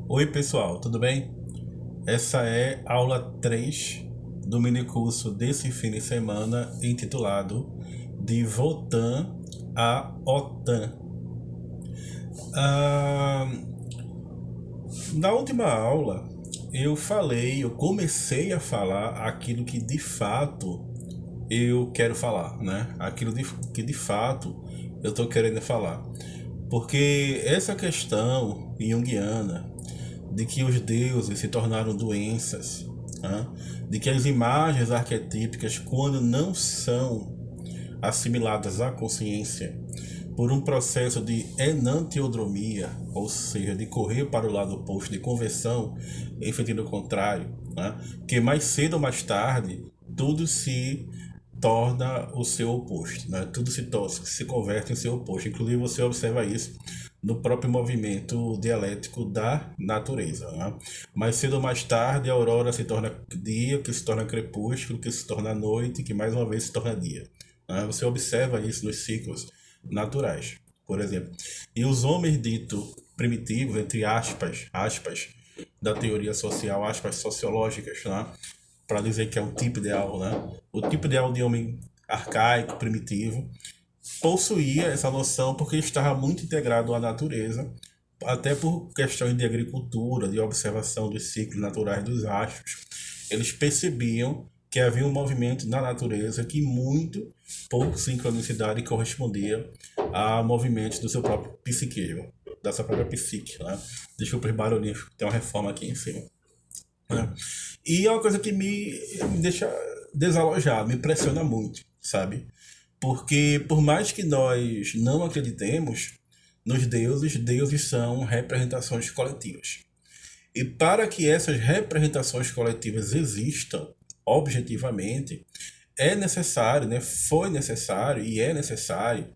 Oi, pessoal, tudo bem? Essa é a aula 3 do minicurso desse fim de semana intitulado De Votan à OTAN. Ah, na última aula, eu comecei a falar aquilo que de fato eu quero falar, né? Que de fato eu estou querendo falar. Porque essa questão junguiana de que os deuses se tornaram doenças, né? De que as imagens arquetípicas, quando não são assimiladas à consciência por um processo de enantiodromia, ou seja, de correr para o lado oposto, de conversão em sentido contrário, né? Que mais cedo ou mais tarde tudo se torna o seu oposto, né? Tudo se converte em seu oposto. Inclusive você observa isso no próprio movimento dialético da natureza, né? Mais cedo ou mais tarde a aurora se torna dia, que se torna crepúsculo, que se torna noite, que mais uma vez se torna dia, né? Você observa isso nos ciclos naturais, por exemplo. E os homens ditos primitivos, entre aspas, da teoria social, aspas sociológicas, né? Para dizer que é um tipo ideal, né? O tipo ideal de homem arcaico, primitivo, possuía essa noção porque estava muito integrado à natureza, até por questões de agricultura, de observação dos ciclos naturais dos astros. Eles percebiam que havia um movimento na natureza que muito, por sincronicidade, correspondia a movimentos do seu próprio psiquismo, da sua própria psique, né? Desculpa os barulhinhos, tem uma reforma aqui em cima, né? E é uma coisa que me deixa desalojado, me impressiona muito, sabe? Porque por mais que nós não acreditemos nos deuses, deuses são representações coletivas. E para que essas representações coletivas existam objetivamente, é necessário, né? Foi necessário e é necessário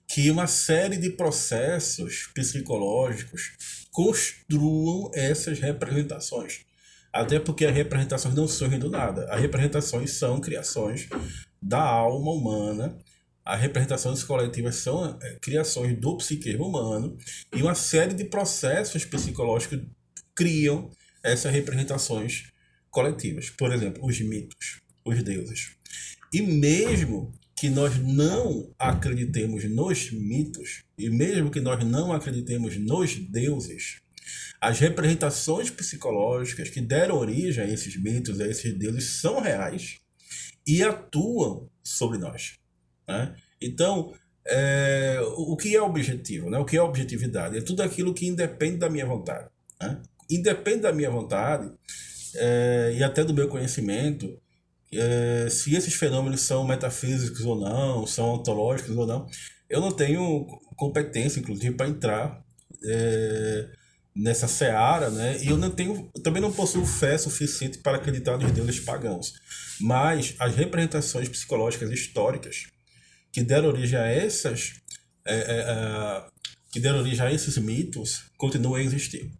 que uma série de processos psicológicos construam essas representações. Até porque as representações não surgem do nada. As representações são criações da alma humana. As representações coletivas são criações do psiquismo humano. E uma série de processos psicológicos criam essas representações coletivas. Por exemplo, os mitos, os deuses. E mesmo que nós não acreditemos nos mitos, e mesmo que nós não acreditemos nos deuses, as representações psicológicas que deram origem a esses mitos, a esses deuses, são reais e atuam sobre nós, né? Então, o que é objetivo, né? O que é objetividade? É tudo aquilo que independe da minha vontade, né? Independe da minha vontade e até do meu conhecimento, se esses fenômenos são metafísicos ou não, são ontológicos ou não, eu não tenho competência, inclusive, para entrar é, nessa seara, né? E eu também não possuo fé suficiente para acreditar nos deuses pagãos. Mas as representações psicológicas históricas que deram origem a é, é, é, que deram origem a esses mitos continuam a existir.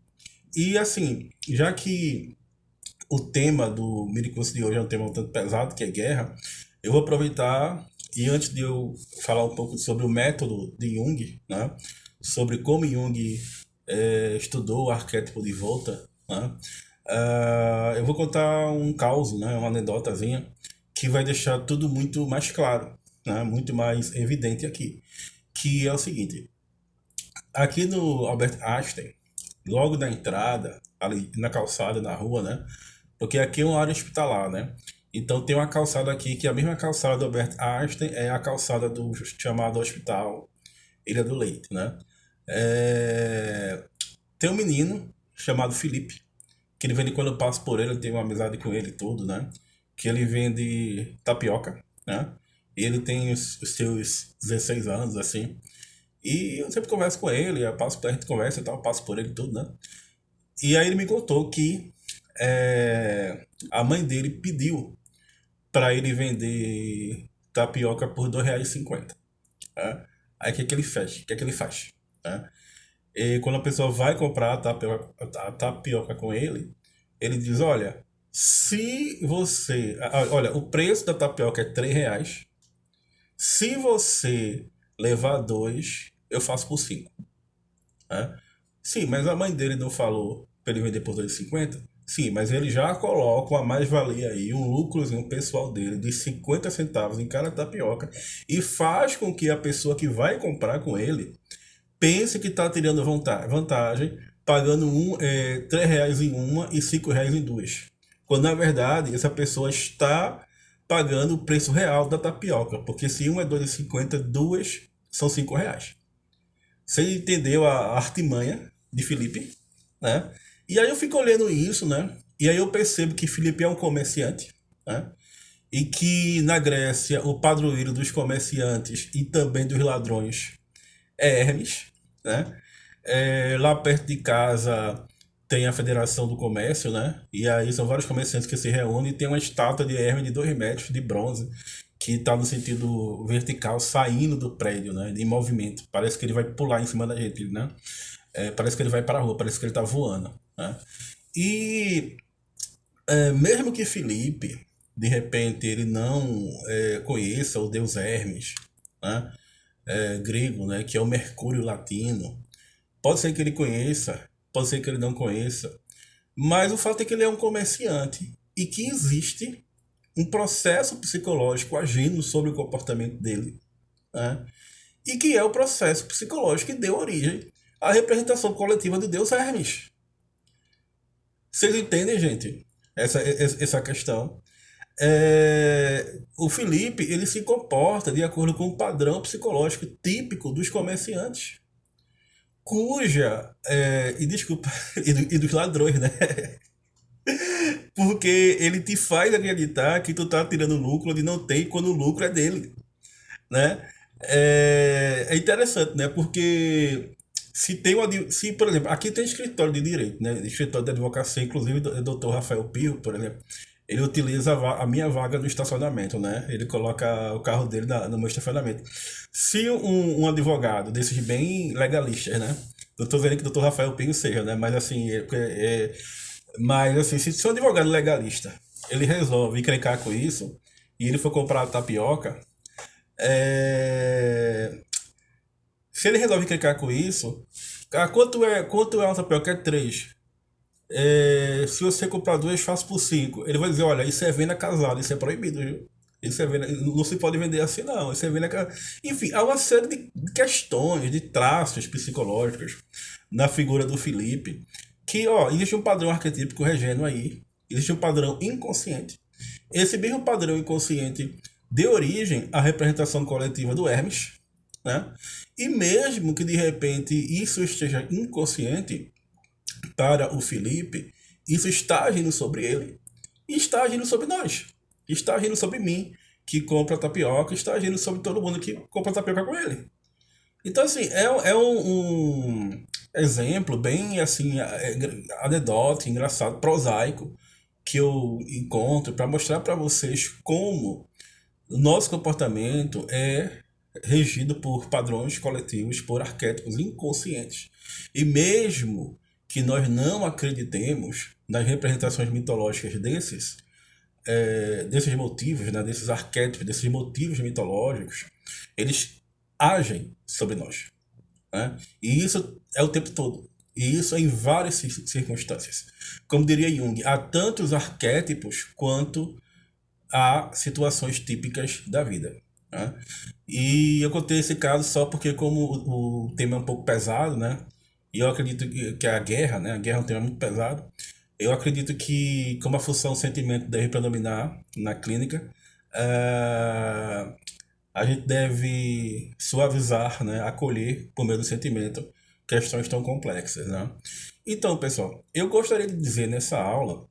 E assim, já que o tema do minicurso de hoje é um tema um tanto pesado, que é guerra, eu vou aproveitar e antes de eu falar um pouco sobre o método de Jung, né, sobre como Jung estudou o arquétipo de Volta, né, eu vou contar um caso, né, uma anedotazinha, que vai deixar tudo muito mais claro, né, muito mais evidente aqui, que é o seguinte: aqui no Albert Einstein, logo na entrada, ali na calçada, na rua, né? Porque aqui é uma área hospitalar, né? Então tem uma calçada aqui, que é a mesma calçada do Albert Einstein, é a calçada do chamado Hospital Ilha do Leite, né? É, tem um menino chamado Felipe, que ele vende, quando eu passo por ele, eu tenho uma amizade com ele e tudo, né? Que ele vende tapioca, né? E ele tem os seus 16 anos, assim. E eu sempre converso com ele, a gente conversa e tal, eu passo por ele e tudo, né? E aí ele me contou que a mãe dele pediu para ele vender tapioca por R$ 2,50. Né? Aí o que, que ele faz? O que, que ele faz? Né? E quando a pessoa vai comprar a tapioca com ele diz: olha, se você. Olha, o preço da tapioca é R$ 3. Se você levar dois, eu faço por 5. Né? Sim, mas a mãe dele não falou para ele vender por 2,50? Sim, mas ele já coloca uma mais-valia aí, um lucrozinho pessoal dele de 50 centavos em cada tapioca e faz com que a pessoa que vai comprar com ele pense que está tirando vantagem, pagando R$ 3 em uma e R$ 5 em duas. Quando na verdade essa pessoa está pagando o preço real da tapioca, porque se uma é 2,50, duas são R$ 5. Você entendeu a artimanha de Felipe, né? E aí eu fico olhando isso, né? E aí eu percebo que Felipe é um comerciante, né? E que na Grécia o padroeiro dos comerciantes e também dos ladrões é Hermes, né? Lá perto de casa tem a Federação do Comércio, né? E aí são vários comerciantes que se reúnem e tem uma estátua de Hermes de 2 metros de bronze que está no sentido vertical saindo do prédio, né? Em movimento. Parece que ele vai pular em cima da gente, né? Parece que ele vai para a rua, parece que ele está voando, né? E mesmo que Felipe, de repente, ele não conheça o deus Hermes, né? Grego, né? Que é o Mercúrio latino. Pode ser que ele conheça, pode ser que ele não conheça, mas o fato é que ele é um comerciante e que existe um processo psicológico agindo sobre o comportamento dele, né? E que é o processo psicológico que deu origem à representação coletiva de Deus Hermes. Vocês entendem, gente, essa questão? O Felipe ele se comporta de acordo com o padrão psicológico típico dos comerciantes, e desculpa, e dos ladrões, né? Porque ele te faz acreditar que tu tá tirando lucro onde não tem, quando o lucro é dele, né? É interessante, né? Porque se, por exemplo, aqui tem escritório de direito, né? Escritório de advocacia, inclusive o doutor Rafael Pio, por exemplo, ele utiliza a minha vaga no estacionamento, né? Ele coloca o carro dele no meu estacionamento. Se um advogado desses bem legalistas, né? Não tô vendo que o doutor Rafael Pio seja, né? Mas assim, mas assim, se um advogado legalista, ele resolve encrencar com isso, e ele for comprar a tapioca, é, se ele resolve clicar com isso, quanto é uma tapioca? É 3. Se você comprar 2, faço por 5. Ele vai dizer, olha, isso é venda casada, isso é proibido, viu? Isso é venda, não se pode vender assim, não. Isso é venda casada. Enfim, há uma série de questões, de traços psicológicos na figura do Felipe, que, ó, existe um padrão arquetípico regendo aí, existe um padrão inconsciente. Esse mesmo padrão inconsciente deu origem à representação coletiva do Hermes, né? E mesmo que de repente isso esteja inconsciente para o Felipe, isso está agindo sobre ele e está agindo sobre nós. Está agindo sobre mim, que compra tapioca, está agindo sobre todo mundo que compra tapioca com ele. Então, assim, é um exemplo bem, assim, anedótico, engraçado, prosaico, que eu encontro para mostrar para vocês como o nosso comportamento é regido por padrões coletivos, por arquétipos inconscientes. E mesmo que nós não acreditemos nas representações mitológicas desses motivos, né, desses arquétipos, desses motivos mitológicos, eles agem sobre nós, né? E isso é o tempo todo. E isso é em várias circunstâncias. Como diria Jung, há tantos arquétipos quanto há situações típicas da vida, né? E eu contei esse caso só porque como o tema é um pouco pesado, né? E eu acredito que a guerra, né? A guerra é um tema muito pesado. Eu acredito que como a função sentimento deve predominar na clínica, eh, a gente deve suavizar, né? Acolher por meio do sentimento questões tão complexas, né? Então, pessoal, eu gostaria de dizer nessa aula,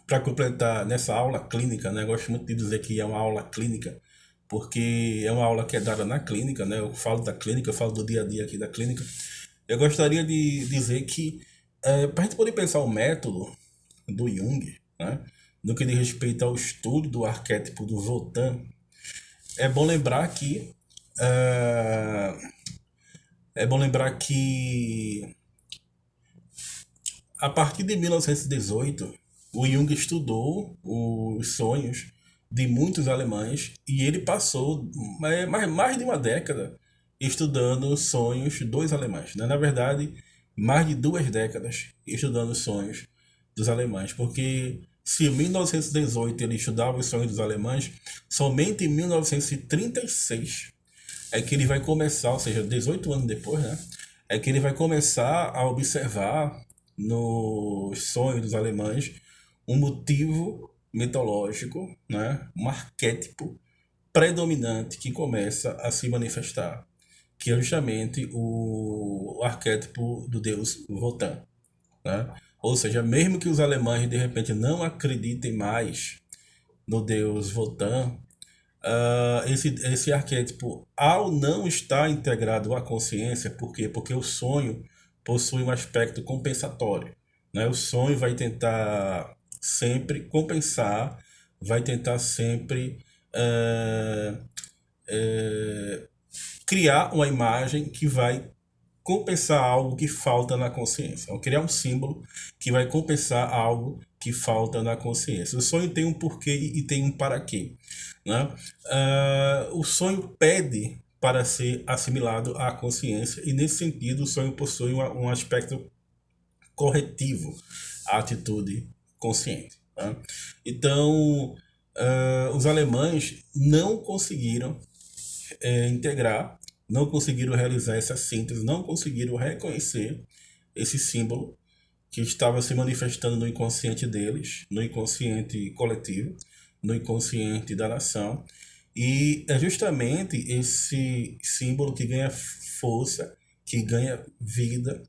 para completar nessa aula clínica, né? Eu gosto muito de dizer que é uma aula clínica, porque é uma aula que é dada na clínica, né? Eu falo da clínica, eu falo do dia a dia aqui da clínica. Eu gostaria de dizer que, para a gente poder pensar o método do Jung, né? No que diz respeito ao estudo do arquétipo do Wotan, é bom lembrar que é, é bom lembrar que a partir de 1918, o Jung estudou os sonhos de muitos alemães e ele passou mais de uma década estudando os sonhos dos alemães, né? Na verdade, mais de 2 décadas estudando os sonhos dos alemães, porque se em 1918 ele estudava os sonhos dos alemães, somente em 1936 é que ele vai começar, ou seja, 18 anos depois, né? É que ele vai começar a observar nos sonhos dos alemães um motivo mitológico, né? Um arquétipo predominante que começa a se manifestar, que é justamente o arquétipo do deus Wotan, né? Ou seja, mesmo que os alemães de repente não acreditem mais no deus Wotan, esse arquétipo, ao não estar integrado à consciência, por quê? Porque o sonho possui um aspecto compensatório, né? O sonho vai tentar sempre compensar, vai tentar sempre ah, eh, criar uma imagem que vai compensar algo que falta na consciência. Ou criar um símbolo que vai compensar algo que falta na consciência. O sonho tem um porquê e tem um para quê, né? O sonho pede para ser assimilado à consciência e, nesse sentido, o sonho possui um aspecto corretivo à atitude consciente, né? Então, os alemães não conseguiram integrar, não conseguiram realizar essa síntese, não conseguiram reconhecer esse símbolo que estava se manifestando no inconsciente deles, no inconsciente coletivo, no inconsciente da nação. E é justamente esse símbolo que ganha força, que ganha vida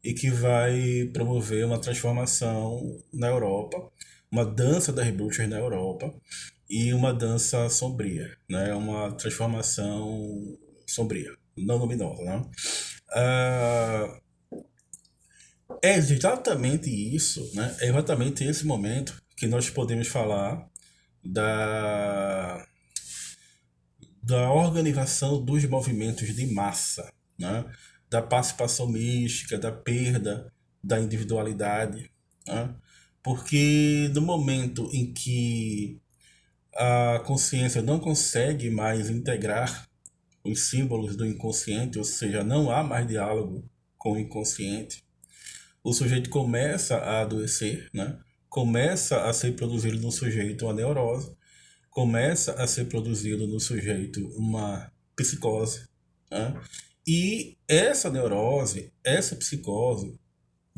e que vai promover uma transformação na Europa, uma dança das bruxas na Europa e uma dança sombria, né? Uma transformação sombria, não luminosa, né? Ah, é exatamente isso, né? É exatamente esse momento que nós podemos falar da, da organização dos movimentos de massa, né? Da participação mística, da perda da individualidade, né? Porque no momento em que a consciência não consegue mais integrar os símbolos do inconsciente, ou seja, não há mais diálogo com o inconsciente, o sujeito começa a adoecer, né? Começa a ser produzido no sujeito uma neurose, começa a ser produzido no sujeito uma psicose, né? E essa neurose, essa psicose,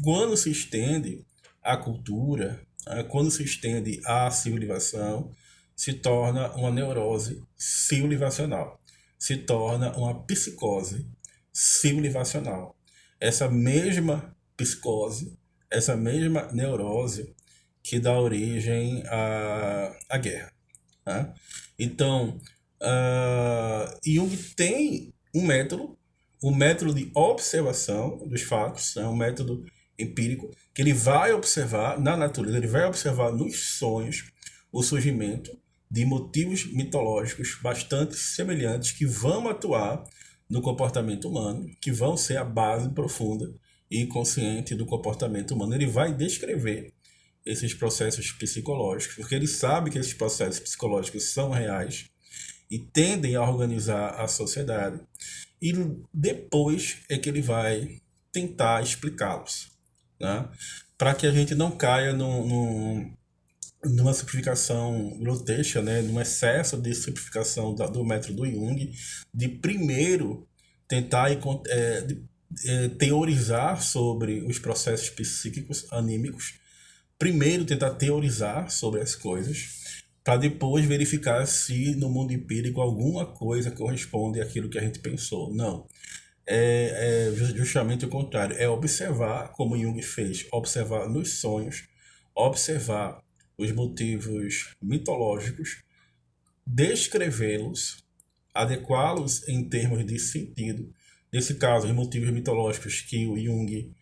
quando se estende à cultura, né? Quando se estende à civilização, se torna uma neurose civilizacional, se torna uma psicose civilizacional. Essa mesma psicose, essa mesma neurose que dá origem à guerra, né? Então, Jung tem um método de observação dos fatos, né? Um método empírico, que ele vai observar na natureza, ele vai observar nos sonhos o surgimento de motivos mitológicos bastante semelhantes que vão atuar no comportamento humano, que vão ser a base profunda e consciente do comportamento humano. Ele vai descrever esses processos psicológicos, porque ele sabe que esses processos psicológicos são reais e tendem a organizar a sociedade, e depois é que ele vai tentar explicá-los, né? Para que a gente não caia numa simplificação grotesca, né? Num excesso de simplificação do método Jung, de primeiro tentar teorizar sobre os processos psíquicos, anímicos, primeiro tentar teorizar sobre as coisas, para depois verificar se no mundo empírico alguma coisa corresponde àquilo que a gente pensou. Não. É justamente o contrário. É observar, como Jung fez, observar nos sonhos, observar os motivos mitológicos, descrevê-los, adequá-los em termos de sentido. Nesse caso, os motivos mitológicos que o Jung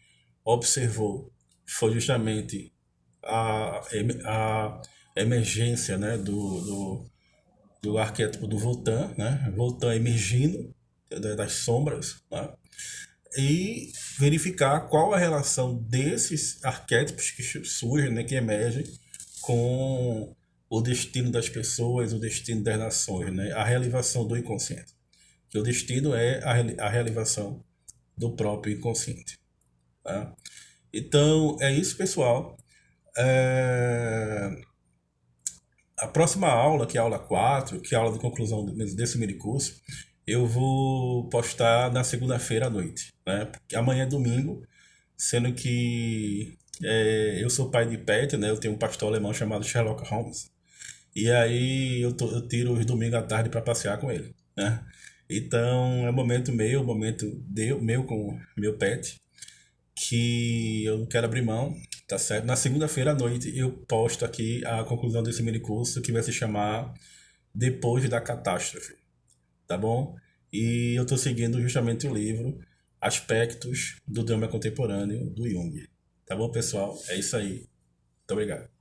observou foi justamente a emergência, né, do arquétipo do Wotan, né? Wotan emergindo das sombras, né? E verificar qual a relação desses arquétipos que surgem, né, que emergem, com o destino das pessoas, o destino das nações, né? A realização do inconsciente. Que o destino é a realização do próprio inconsciente. Tá? Então, é isso, pessoal. É, A próxima aula, que é a aula 4, que é a aula de conclusão desse mini curso, eu vou postar na segunda-feira à noite, né? Porque amanhã é domingo, sendo que eu sou pai de pet, né? Eu tenho um pastor alemão chamado Sherlock Holmes. E aí eu tiro os domingos à tarde para passear com ele, né? Então é um momento meu, meu com meu pet, que eu não quero abrir mão, tá certo? Na segunda-feira à noite eu posto aqui a conclusão desse mini curso que vai se chamar Depois da Catástrofe, tá bom? E eu tô seguindo justamente o livro Aspectos do Drama Contemporâneo do Jung. Tá bom, pessoal? É isso aí. Muito obrigado.